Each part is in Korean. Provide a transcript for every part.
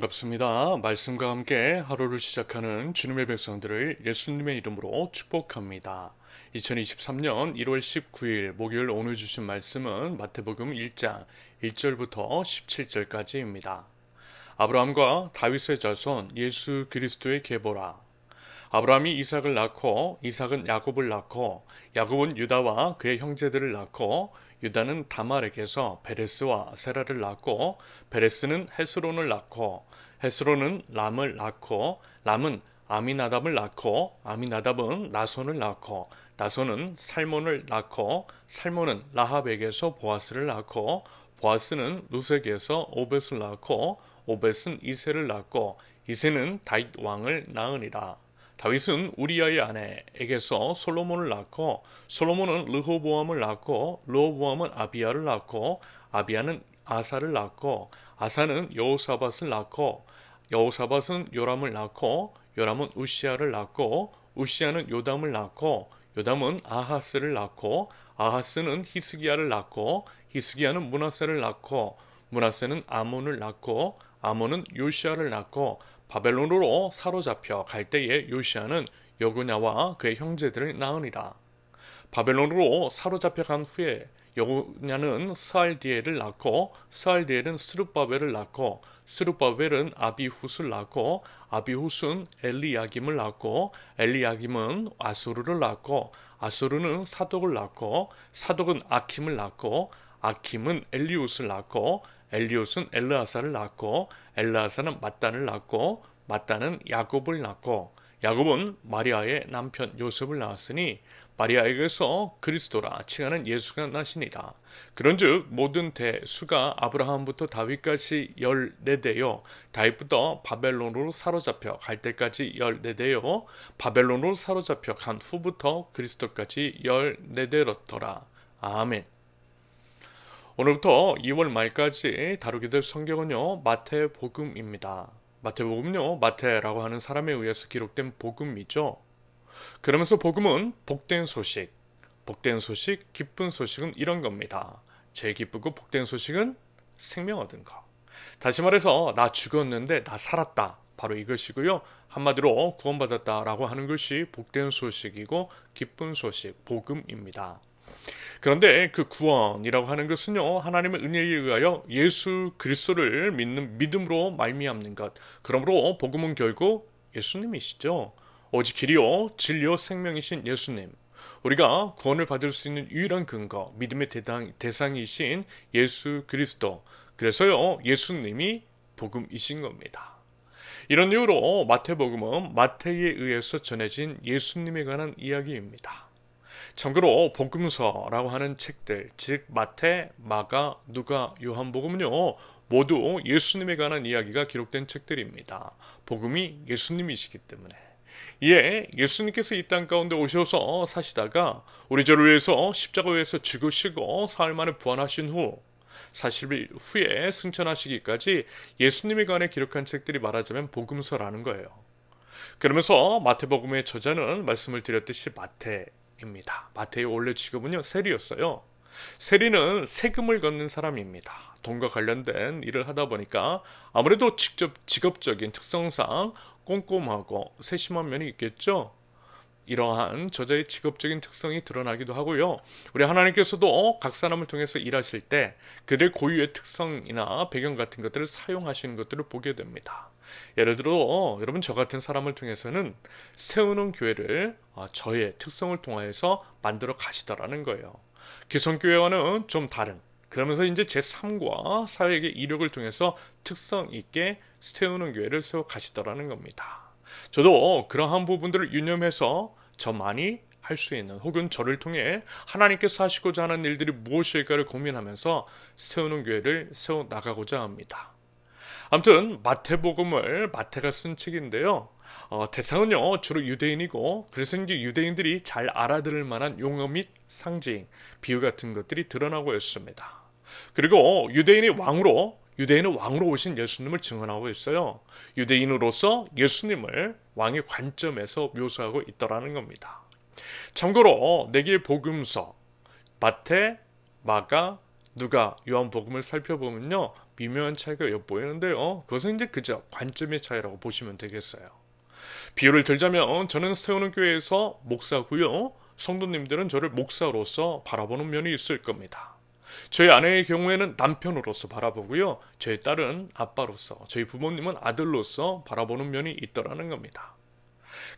반갑습니다. 말씀과 함께 하루를 시작하는 주님의 백성들을 예수님의 이름으로 축복합니다. 2023년 1월 19일 목요일 오늘 주신 말씀은 마태복음 1장 1절부터 17절까지입니다. 아브라함과 다윗의 자손 예수 그리스도의 계보라. 아브라함이 이삭을 낳고 이삭은 야곱을 낳고 야곱은 유다와 그의 형제들을 낳고 유다는 다말에게서 베레스와 세라를 낳고 베레스는 헤스론을 낳고 헤스론은 람을 낳고 람은 아미나답을 낳고 아미나답은 나손을 낳고 나손은 살몬을 낳고 살몬은 라합에게서 보아스를 낳고 보아스는 루색에서 오벳을 낳고 오벳은 이새를 낳고 이새는 다윗 왕을 낳으니라. 다윗은 우리아의 아내에게서 솔로몬을 낳고 솔로몬은 르호보암을 낳고 르호보암은 아비야를 낳고 아비야는 아사를 낳고 아사는 여호사밧을 낳고 여호사밧은 요람을 낳고 요람은 우시아를 낳고 우시아는 요담을 낳고 요담은 아하스를 낳고 아하스는 히스기야를 낳고 히스기야는 므낫세를 낳고 므낫세는 아몬을 낳고 아몬은 요시아를 낳고 바벨론으로 사로잡혀 갈 때에 요시아는 여고냐와 그의 형제들을 낳으니라. 바벨론으로 사로잡혀 간 후에 여고냐는 스알디엘을 낳고 스알디엘은 스룹바벨을 낳고 스룹바벨은 아비훗을 낳고 아비훗은 엘리야김을 낳고 엘리야김은 아수르를 낳고 아수르는 사독을 낳고 사독은 아킴을 낳고 아킴은 엘리웃을 낳고 엘리웃은 엘르아사를 낳고 엘르아사는 mat단을 낳고 mat단은 야곱을 낳고 야곱은 마리아의 남편 요셉을 낳았으니 마리아에게서 그리스도라 칭하는 예수가 나시니라. 그런즉 모든 대수가 아브라함부터 다윗까지 14대요 다윗부터 바벨론으로 사로잡혀 갈 때까지 14대요 바벨론으로 사로잡혀 간 후부터 그리스도까지 14대로더라. 아멘. 오늘부터 2월 말까지 다루게 될 성경은요 마태복음입니다. 마태복음은요 마태라고 하는 사람에 의해서 기록된 복음이죠. 그러면서 복음은 복된 소식, 기쁜 소식은 이런 겁니다. 제일 기쁘고 복된 소식은 생명 얻은 거. 다시 말해서 나 죽었는데 나 살았다. 바로 이것이고요. 한마디로 구원받았다라고 하는 것이 복된 소식이고 기쁜 소식, 복음입니다. 그런데 그 구원이라고 하는 것은요 하나님의 은혜에 의하여 예수 그리스도를 믿는 믿음으로 말미암는 것. 그러므로 복음은 결국 예수님이시죠. 오직 길이요 진리요 생명이신 예수님. 우리가 구원을 받을 수 있는 유일한 근거, 믿음의 대상이신 예수 그리스도. 그래서요 예수님이 복음이신 겁니다. 이런 이유로 마태복음은 마태에 의해서 전해진 예수님에 관한 이야기입니다. 참고로 복음서라고 하는 책들, 즉 마태, 마가, 누가, 요한복음은요 모두 예수님에 관한 이야기가 기록된 책들입니다. 복음이 예수님이시기 때문에. 이에 예수님께서 이 땅 가운데 오셔서 사시다가 우리 저를 위해서 십자가에서 죽으시고 사흘 만에 부활하신 후 40일 후에 승천하시기까지 예수님에 관해 기록한 책들이 말하자면 복음서라는 거예요. 그러면서 마태복음의 저자는 말씀을 드렸듯이 마태입니다. 마태의 원래 직업은요 세리였어요. 세리는 세금을 걷는 사람입니다. 돈과 관련된 일을 하다 보니까 아무래도 직업적인 특성상 꼼꼼하고 세심한 면이 있겠죠. 이러한 저자의 직업적인 특성이 드러나기도 하고요. 우리 하나님께서도 각 사람을 통해서 일하실 때 그들 고유의 특성이나 배경 같은 것들을 사용하시는 것들을 보게 됩니다. 예를 들어 여러분 저 같은 사람을 통해서는 세우는 교회를 저의 특성을 통해서 만들어 가시더라는 거예요. 기성교회와는 좀 다른 그러면서 이제 제3과 사회의 이력을 통해서 특성 있게 세우는 교회를 세워 가시더라는 겁니다. 저도 그러한 부분들을 유념해서 저만이 할 수 있는 혹은 저를 통해 하나님께서 하시고자 하는 일들이 무엇일까를 고민하면서 세우는 교회를 세워 나가고자 합니다. 아무튼 마태복음을 마태가 쓴 책인데요. 대상은요 주로 유대인이고 그래서 이제 유대인들이 잘 알아들을 만한 용어 및 상징, 비유 같은 것들이 드러나고 있습니다. 그리고 유대인은 왕으로 오신 예수님을 증언하고 있어요. 유대인으로서 예수님을 왕의 관점에서 묘사하고 있더라는 겁니다. 참고로 네 개의 복음서 마태, 마가, 누가, 요한복음을 살펴보면요 미묘한 차이가 엿보이는데요. 그것은 이제 그저 관점의 차이라고 보시면 되겠어요. 비유를 들자면 저는 세우는 교회에서 목사고요. 성도님들은 저를 목사로서 바라보는 면이 있을 겁니다. 저희 아내의 경우에는 남편으로서 바라보고요. 저희 딸은 아빠로서, 저희 부모님은 아들로서 바라보는 면이 있더라는 겁니다.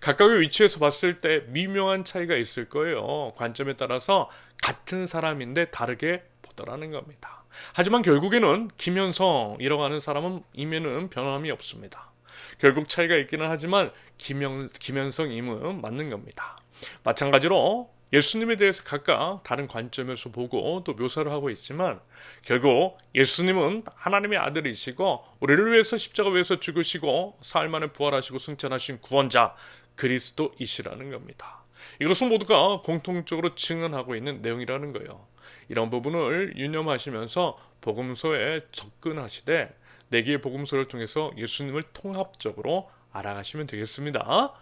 각각의 위치에서 봤을 때 미묘한 차이가 있을 거예요. 관점에 따라서 같은 사람인데 다르게 보더라는 겁니다. 하지만 결국에는 김현성이라고 하는 사람은 이면은 변함이 없습니다. 결국 차이가 있기는 하지만 김현성임은 맞는 겁니다. 마찬가지로 예수님에 대해서 각각 다른 관점에서 보고 또 묘사를 하고 있지만 결국 예수님은 하나님의 아들이시고 우리를 위해서 십자가 위에서 죽으시고 사흘 만에 부활하시고 승천하신 구원자 그리스도이시라는 겁니다. 이것은 모두가 공통적으로 증언하고 있는 내용이라는 거예요. 이런 부분을 유념하시면서 복음서에 접근하시되 네 개의 복음서를 통해서 예수님을 통합적으로 알아가시면 되겠습니다.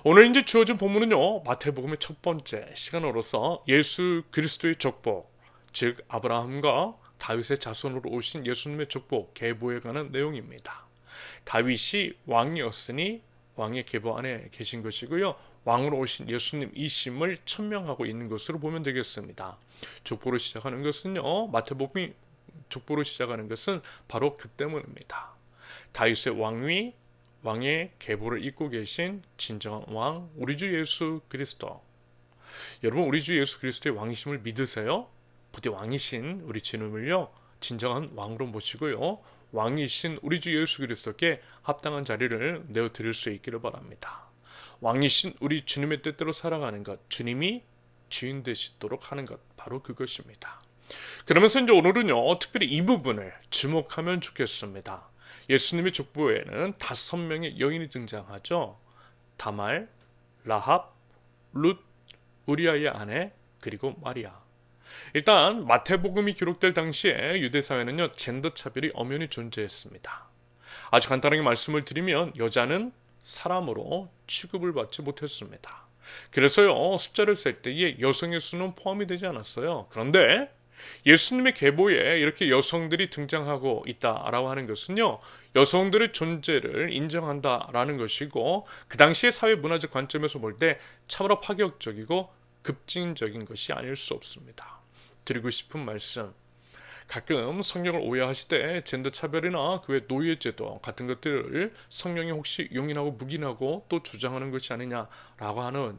오늘 이제 주어진 본문은요, 마태복음의 첫 번째 시간으로서 예수 그리스도의 족복, 즉 아브라함과 다윗의 자손으로 오신 예수님의 족복 계보에 관한 내용입니다. 다윗이 왕이었으니 왕의 계보 안에 계신 것이고요. 왕으로 오신 예수님 이심을 천명하고 있는 것으로 보면 되겠습니다. 족보로 시작하는 것은요, 마태복음이 족보로 시작하는 것은 바로 그 때문입니다. 다윗의 왕위, 왕의 계보를 잇고 계신 진정한 왕, 우리 주 예수 그리스도. 여러분, 우리 주 예수 그리스도의 왕이심을 믿으세요? 부디 왕이신 우리 주님을요, 진정한 왕으로 모시고요, 왕이신 우리 주 예수 그리스도께 합당한 자리를 내어드릴 수 있기를 바랍니다. 왕이신 우리 주님의 뜻대로 살아가는 것, 주님이 주인 되시도록 하는 것, 바로 그것입니다. 그러면서 이제 오늘은요, 특별히 이 부분을 주목하면 좋겠습니다. 예수님의 족보에는 5명의 여인이 등장하죠. 다말, 라합, 룻, 우리아의 아내, 그리고 마리아. 일단 마태복음이 기록될 당시에 유대사회는요, 젠더 차별이 엄연히 존재했습니다. 아주 간단하게 말씀을 드리면 여자는 사람으로 취급을 받지 못했습니다. 그래서요, 숫자를 셀 때에 여성의 수는 포함이 되지 않았어요. 그런데 예수님의 계보에 이렇게 여성들이 등장하고 있다라고 하는 것은요, 여성들의 존재를 인정한다라는 것이고, 그 당시의 사회 문화적 관점에서 볼 때 참으로 파격적이고 급진적인 것이 아닐 수 없습니다. 드리고 싶은 말씀, 가끔 성령을 오해하시되 젠더 차별이나 그 외 노예제도 같은 것들을 성령이 혹시 용인하고 묵인하고 또 주장하는 것이 아니냐라고 하는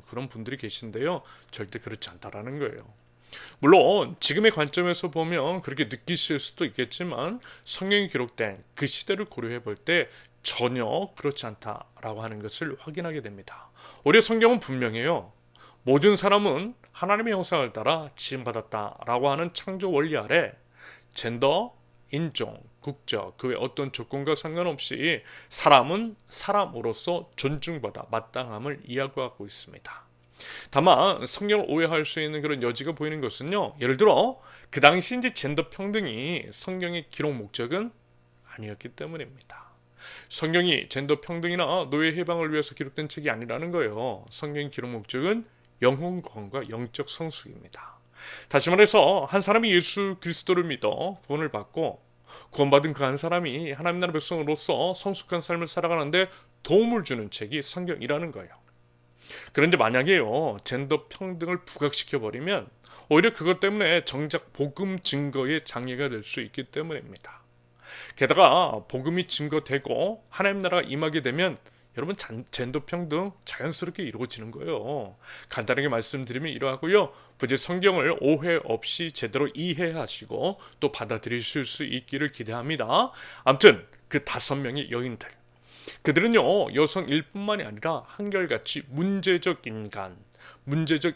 그런 분들이 계신데요, 절대 그렇지 않다라는 거예요. 물론 지금의 관점에서 보면 그렇게 느끼실 수도 있겠지만 성경이 기록된 그 시대를 고려해 볼 때 전혀 그렇지 않다라고 하는 것을 확인하게 됩니다. 오히려 성경은 분명해요. 모든 사람은 하나님의 형상을 따라 지음받았다라고 하는 창조 원리 아래 젠더, 인종, 국적, 그 외 어떤 조건과 상관없이 사람은 사람으로서 존중받아 마땅함을 이야기하고 있습니다. 다만 성경을 오해할 수 있는 그런 여지가 보이는 것은요, 예를 들어 그 당시 이제 젠더 평등이 성경의 기록 목적은 아니었기 때문입니다. 성경이 젠더 평등이나 노예 해방을 위해서 기록된 책이 아니라는 거예요. 성경의 기록 목적은 영혼 구원과 영적 성숙입니다. 다시 말해서 한 사람이 예수 그리스도를 믿어 구원을 받고 구원받은 그 한 사람이 하나님 나라 백성으로서 성숙한 삶을 살아가는데 도움을 주는 책이 성경이라는 거예요. 그런데 만약에요, 젠더 평등을 부각시켜버리면 오히려 그것 때문에 정작 복음 증거에 장애가 될 수 있기 때문입니다. 게다가 복음이 증거되고 하나님 나라가 임하게 되면 여러분 젠더 평등 자연스럽게 이루어지는 거예요. 간단하게 말씀드리면 이러하고요, 부디 성경을 오해 없이 제대로 이해하시고 또 받아들이실 수 있기를 기대합니다. 아무튼 그 5명의 여인들, 그들은요, 여성일 뿐만이 아니라 한결같이 문제적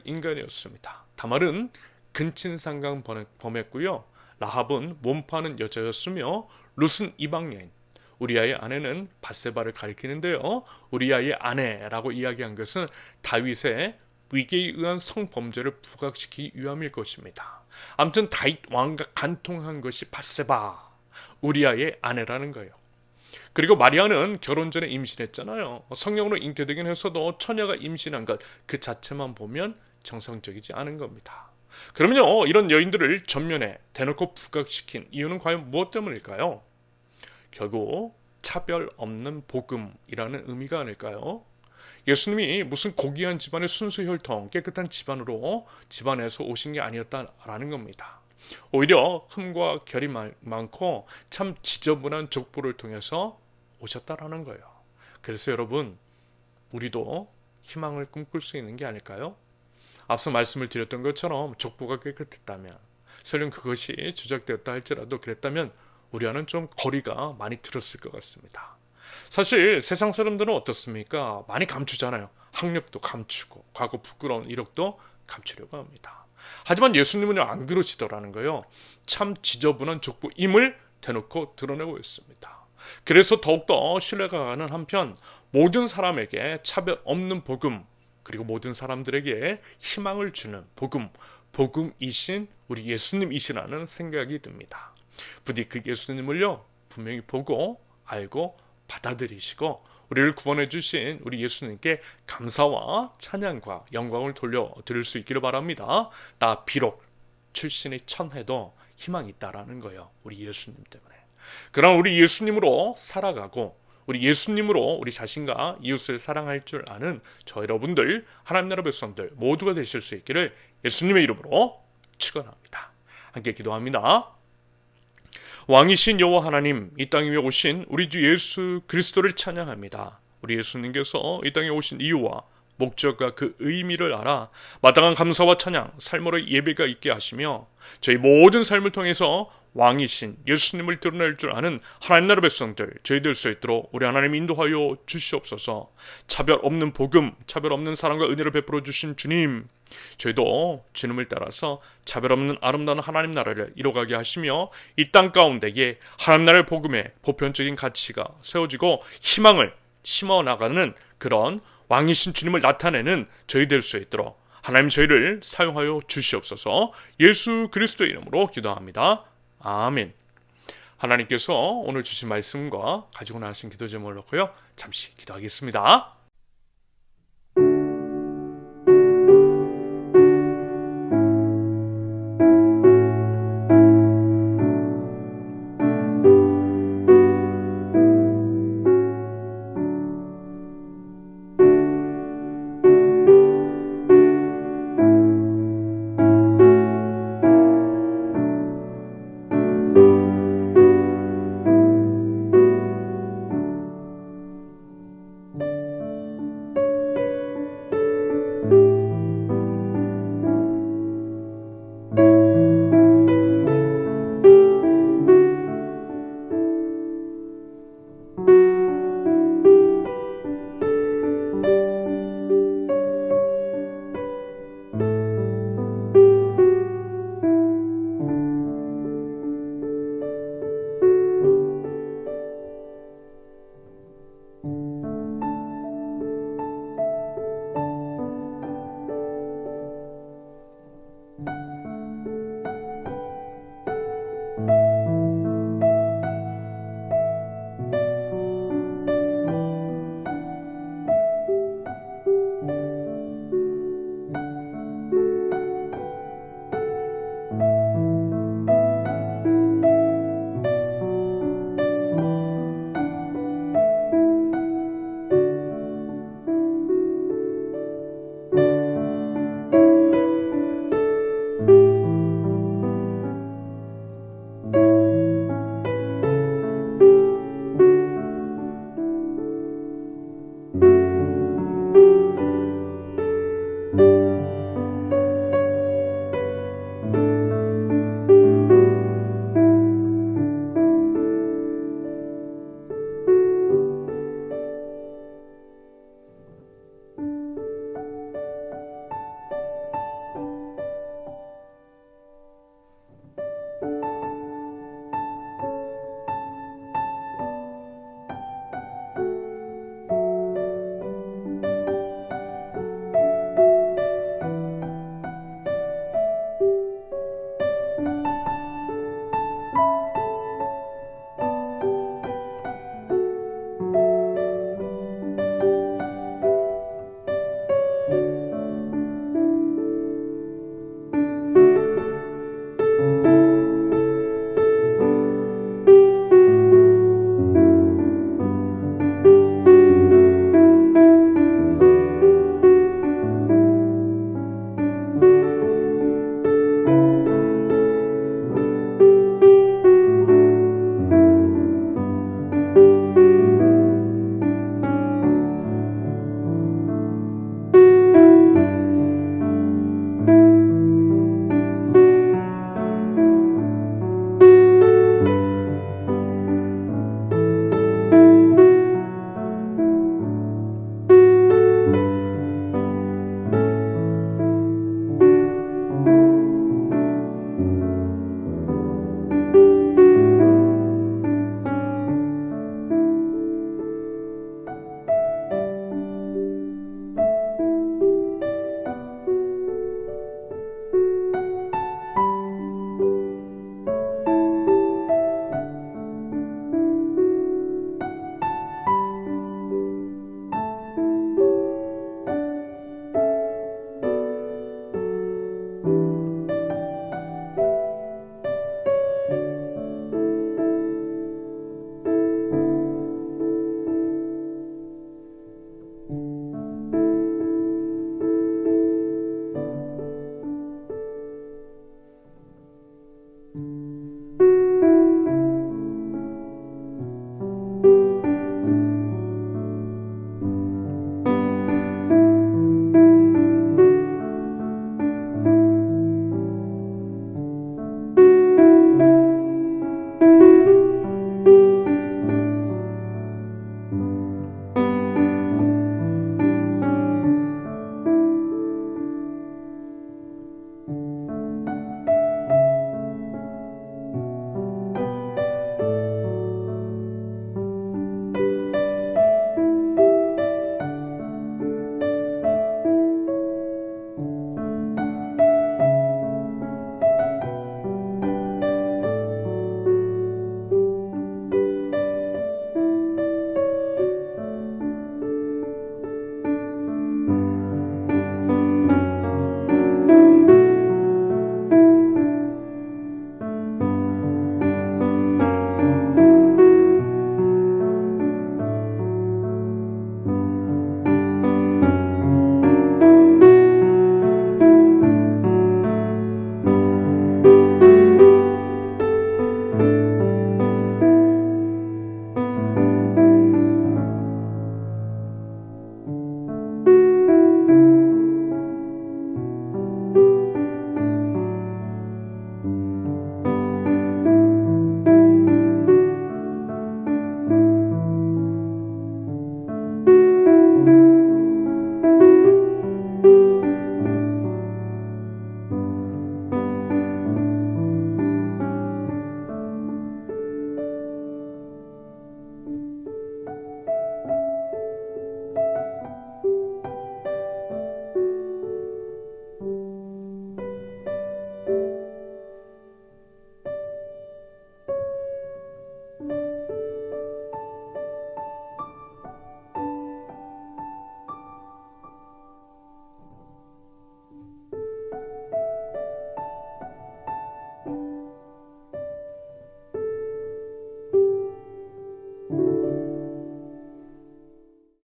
인간이었습니다. 다말은 근친상간 범했고요, 라합은 몸파는 여자였으며 룻은 이방여인, 우리아의 아내는 밧세바를 가리키는데요, 우리아의 아내라고 이야기한 것은 다윗의 위계에 의한 성범죄를 부각시키기 위함일 것입니다. 아무튼 다윗 왕과 간통한 것이 밧세바, 우리아의 아내라는 거예요. 그리고 마리아는 결혼 전에 임신했잖아요. 성령으로 잉태되긴 했어도 처녀가 임신한 것 그 자체만 보면 정상적이지 않은 겁니다. 그러면요, 이런 여인들을 전면에 대놓고 부각시킨 이유는 과연 무엇 때문일까요? 결국 차별 없는 복음이라는 의미가 아닐까요? 예수님이 무슨 고귀한 집안의 순수 혈통, 깨끗한 집안에서 오신 게 아니었다라는 겁니다. 오히려 흠과 결이 많고 참 지저분한 족보를 통해서 오셨다라는 거예요. 그래서 여러분, 우리도 희망을 꿈꿀 수 있는 게 아닐까요? 앞서 말씀을 드렸던 것처럼 족보가 깨끗했다면, 설령 그것이 조작되었다 할지라도 그랬다면 우리와는 좀 거리가 많이 들었을 것 같습니다. 사실 세상 사람들은 어떻습니까? 많이 감추잖아요. 학력도 감추고 과거 부끄러운 이력도 감추려고 합니다. 하지만 예수님은 안 그러시더라는 거예요. 참 지저분한 족보임을 대놓고 드러내고 있습니다. 그래서 더욱더 신뢰가 가는 한편 모든 사람에게 차별 없는 복음, 그리고 모든 사람들에게 희망을 주는 복음이신 우리 예수님이시라는 생각이 듭니다. 부디 그 예수님을요, 분명히 보고 알고 받아들이시고 우리를 구원해 주신 우리 예수님께 감사와 찬양과 영광을 돌려드릴 수 있기를 바랍니다. 나 비록 출신이 천해도 희망이 있다라는 거예요. 우리 예수님 때문에. 그럼 우리 예수님으로 살아가고 우리 예수님으로 우리 자신과 이웃을 사랑할 줄 아는 저 여러분들, 하나님 나라 백성들 모두가 되실 수 있기를 예수님의 이름으로 축원합니다. 함께 기도합니다. 왕이신 여호와 하나님, 이 땅에 오신 우리 주 예수 그리스도를 찬양합니다. 우리 예수님께서 이 땅에 오신 이유와 목적과 그 의미를 알아 마땅한 감사와 찬양, 삶으로 예배가 있게 하시며 저희 모든 삶을 통해서 왕이신 예수님을 드러낼 줄 아는 하나님 나라 백성들 저희 될 수 있도록 우리 하나님 인도하여 주시옵소서. 차별 없는 복음, 차별 없는 사랑과 은혜를 베풀어 주신 주님, 저희도 주님을 따라서 차별 없는 아름다운 하나님 나라를 이뤄가게 하시며 이 땅 가운데에 하나님 나라의 복음의 보편적인 가치가 세워지고 희망을 심어나가는 그런 왕이신 주님을 나타내는 저희 될 수 있도록 하나님 저희를 사용하여 주시옵소서. 예수 그리스도의 이름으로 기도합니다. 아멘. 하나님께서 오늘 주신 말씀과 가지고 나신 기도 제목을 놓고요, 잠시 기도하겠습니다.